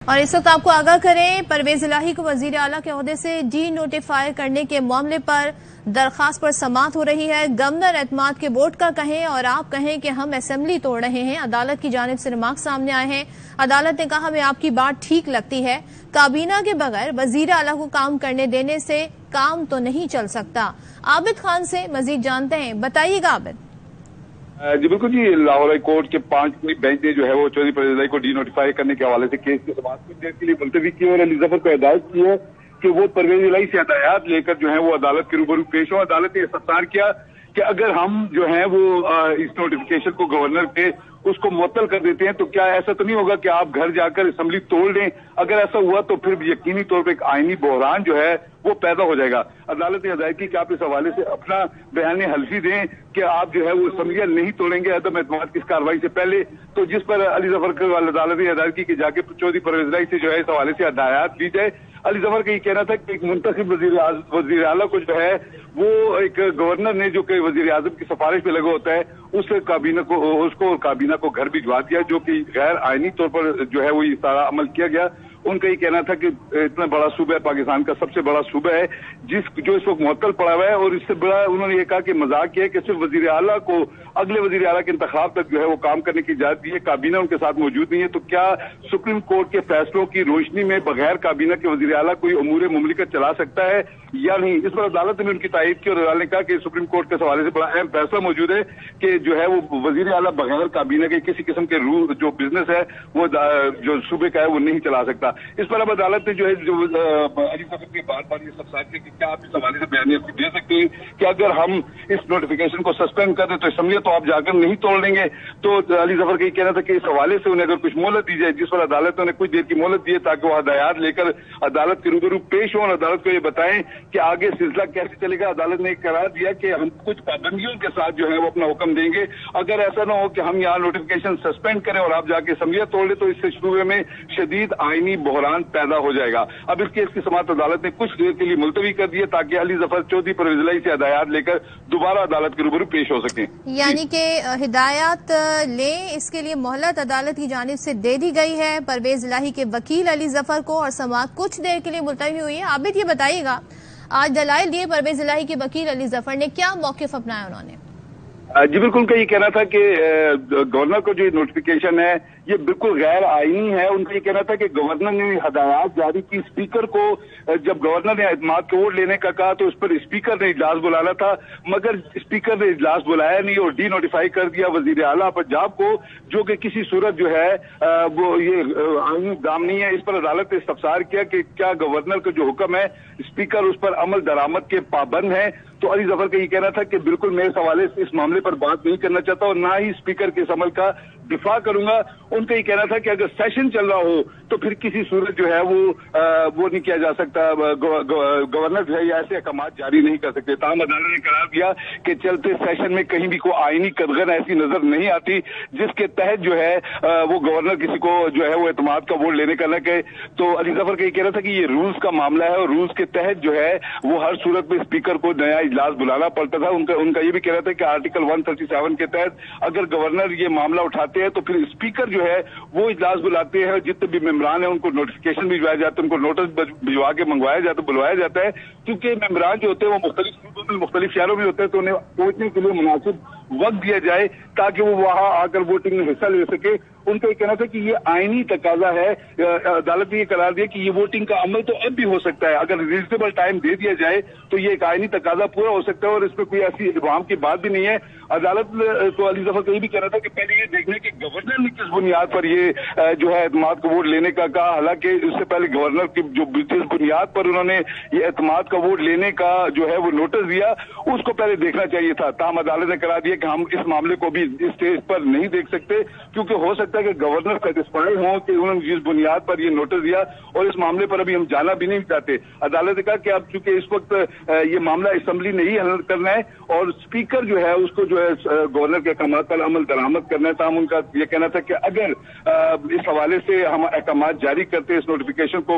और इस वक्त आपको आगाह करें, परवेज इलाही को वजीर आला के ओहदे से डी नोटिफाई करने के मामले पर दरखास्त पर समाअत हो रही है। गवर्नर एतमाद के वोट का कहें और आप कहें कि हम असेंबली तोड़ रहे हैं। अदालत की जानिब से रिमार्क सामने आए हैं। अदालत ने कहा हमें आपकी बात ठीक लगती है, काबीना के बगैर वजीर आला को काम करने देने से काम तो नहीं चल सकता। आबिद खान से मजीद जानते हैं, बताइएगा आबिद। जी बिल्कुल जी, लाहौर हाई कोर्ट के 5 बेंच ने जो है वो चौधरी परवेज इलाही को डी नोटिफाई करने के हवाले से केस की समाअत कुछ देर के लिए मुलतवी की और अली जफर को हिदायत की है कि वो परवेज इलाही से हदायत लेकर जो है वो अदालत के रूबरू पेश हो। अदालत ने इस्तफसार किया कि अगर हम जो है वो इस नोटिफिकेशन को गवर्नर के उसको मुअत्तल कर देते हैं तो क्या ऐसा तो नहीं होगा कि आप घर जाकर असेंबली तोड़ दें? अगर ऐसा हुआ तो फिर यकीनी तौर पर एक आईनी बहरान जो है वो पैदा हो जाएगा। अदालत ने हिदायत की कि आप इस हवाले से अपना बयान हल्फी दें कि आप जो है वो असेंबलियां नहीं तोड़ेंगे अदम एतमाद की इस कार्रवाई से पहले। तो जिस पर अली जफर को अदालत ने हिदायत की कि जाके चौधरी परवेज इलाही से जो है इस हवाले से हदायत दी जाए। अली जफर का ये कहना था कि एक मुंतखब वजीर आला को जो है वो एक गवर्नर ने जो कि वजीर आजम की सिफारिश पे लगा होता है उसको काबीना को घर भिजवा दिया, जो कि गैर आईनी तौर पर जो है वो ये सारा अमल किया गया। उनका ये कहना था कि इतना बड़ा सूबा है, पाकिस्तान का सबसे बड़ा सूबा है जो इस वक्त मुअत्तल पड़ा हुआ है, और इससे बड़ा उन्होंने ये कहा कि मजाक किया कि सिर्फ वजीर आला को अगले वजीर आला के इंतखाब तक जो है वो काम करने की इजाजत दी है, काबीना उनके साथ मौजूद नहीं है। तो क्या सुप्रीम कोर्ट के फैसलों की रोशनी में बगैर काबीना के वजीर आला कोई उमूर मुमलिकत चला सकता है या नहीं? इस पर अदालत ने उनकी तायद की और अदालत ने कहा कि सुप्रीम कोर्ट के हवाले से बड़ा अहम फैसला मौजूद है कि जो है वो वजीर आला बगैर काबीना के किसी किस्म के रूल जो बिजनेस है वो जो सूबे का है वो नहीं चला सकता। इस पर अब अदालत ने जो है अली जफर की बार बार ये इस्तफसार किया कि क्या आप इस हवाले से बयान दे सकते हैं कि अगर हम इस नोटिफिकेशन को सस्पेंड कर दें तो असेंबली तो आप जाकर नहीं तोड़ लेंगे? तो अली जफर का ये कहना था कि इस हवाले से उन्हें अगर कुछ मोहलत दी जाए, जिस पर अदालत ने उन्हें कुछ देर की मोहलत दी है ताकि वो हदायत लेकर अदालत के रूबरू पेश हो और अदालत को ये बताएं कि आगे सिलसिला कैसे चलेगा। अदालत ने करार दिया कि हम कुछ पाबंदियों के साथ जो है वो अपना हुक्म देंगे। अगर ऐसा ना हो कि हम यहाँ नोटिफिकेशन सस्पेंड करें और आप जाके असेंबलियां तोड़ ले तो इससे शुरू में शदीद आईनी बहरान पैदा हो जाएगा। अब इस केस की समाअत अदालत ने कुछ देर के लिए मुलतवी कर दी है ताकि अली जफर चौधरी परवेज इलाही से हदायत लेकर दोबारा अदालत के रूबरू पेश हो सके। यानी कि हिदायत लें, इसके लिए मोहलत अदालत की जानिब से दे दी गई है परवेज इलाही के वकील अली जफर को और समाअत कुछ देर के लिए मुलतवी हुई है। आबिद ये बताइएगा, आज दलाइल दिए परवेज इलाही के वकील अली जफर ने, क्या मौकिफ अपनाया उन्होंने? जी बिल्कुल, उनका ये कहना था कि गवर्नर को जो नोटिफिकेशन है ये बिल्कुल गैर आईनी है। उनका ये कहना था कि गवर्नर ने हदायत जारी की स्पीकर को, जब गवर्नर ने एतमाद के वोट लेने का कहा तो उस पर स्पीकर ने इजलास बुलाना था, मगर स्पीकर ने इजलास बुलाया नहीं और डी नोटिफाई कर दिया वजीर आला पंजाब को, जो कि किसी सूरत जो है वो ये आईनी काम नहीं है। इस पर अदालत ने इस्तफसार किया कि क्या गवर्नर का जो हुक्म है स्पीकर उस पर अमल दरामद के पाबंद है? तो अली जफर का ये कहना था कि बिल्कुल मैं इस हवाले से इस मामले पर बात नहीं करना चाहता और ना ही स्पीकर के इस अमल का दिफा करूंगा। उनका ये कहना था कि अगर सेशन चल रहा हो तो फिर किसी सूरत जो है वो नहीं किया जा सकता, गवर्नर जो है ऐसे अहकाम जारी नहीं कर सकते। ताहम अदालत ने करार दिया कि चलते सेशन में कहीं भी कोई आईनी कदगन ऐसी नजर नहीं आती जिसके तहत जो है वो गवर्नर किसी को जो है वो एतमाद का वोट लेने का न कहे। तो अली जफर का ये कहना था कि ये रूल्स का मामला है और रूल्स के तहत जो है वो हर सूरत में स्पीकर को नया इजलास बुलाना पड़ता था। उनका ये भी कहना था कि आर्टिकल 137 के तहत अगर गवर्नर ये मामला उठाते हैं तो फिर स्पीकर जो है वो इजलास बुलाते हैं, जितने भी मेंबरान है उनको नोटिफिकेशन भिजवाया जाता है, उनको नोटिस भिजवा के मंगवाया जाता है, बुलवाया जाता है, क्योंकि मेंबरान जो होते हैं वो मुख्तलिफ सूबों में मुख्तलिफ शहरों में होते हैं तो उन्हें पहुंचने के लिए मुनासिब वक्त दिया जाए ताकि वो वहां आकर वोटिंग में हिस्सा ले सके। उनका ये कहना था कि ये आईनी तकाजा है। अदालत ने ये करार दिया कि ये वोटिंग का अमल तो अब भी हो सकता है, अगर रीजनेबल टाइम दे दिया जाए तो ये एक आईनी तकाजा पूरा हो सकता है और इसमें कोई ऐसी इबाम की बात भी नहीं है। अदालत तो अली जफर को ये भी कहना था कि पहले ये देखने कि गवर्नर ने किस बुनियाद पर ये जो है एतमाद को वोट लेने का कहा, हालांकि उससे पहले गवर्नर की जो जिस बुनियाद पर उन्होंने ये एतमाद का वोट लेने का जो है वो नोटिस दिया उसको पहले देखना चाहिए था। ताहम अदालत ने करा दिया कि हम इस मामले को भी इस स्टेज पर नहीं देख सकते क्योंकि हो सकता है कि गवर्नर सेटिस्फाइड हो कि उन्होंने जिस बुनियाद पर ये नोटिस दिया और इस मामले पर अभी हम जाना भी नहीं चाहते। अदालत ने कहा कि अब चूंकि इस वक्त ये मामला असेंबली ने ही हल करना है और स्पीकर जो है उसको जो है गवर्नर के अहकाम पर अमल दरामद करना है। ताहम उनका ये कहना था कि अगर इस हवाले से हम अहकाम जारी करते हैं, इस नोटिफिकेशन को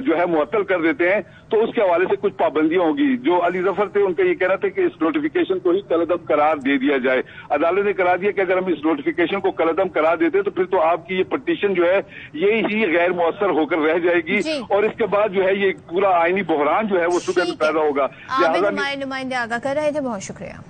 जो है मुअत्तल कर देते हैं तो उसके हवाले से कुछ पाबंदियां होगी। जो अली जफर थे उनका ये कहना था कि इस नोटिफिकेशन को ही कलअदब करार दे दिया जाए। अदालत ने करा दिया कि अगर हम इस नोटिफिकेशन को कलअदम करा देते तो फिर तो आपकी ये पटिशन जो है ये ही गैर मुअस्सर होकर रह जाएगी और इसके बाद जो है ये पूरा आईनी बहरान जो है वो सुबह में पैदा होगा। नुमाइंदे आगा कर रहे थे, बहुत शुक्रिया।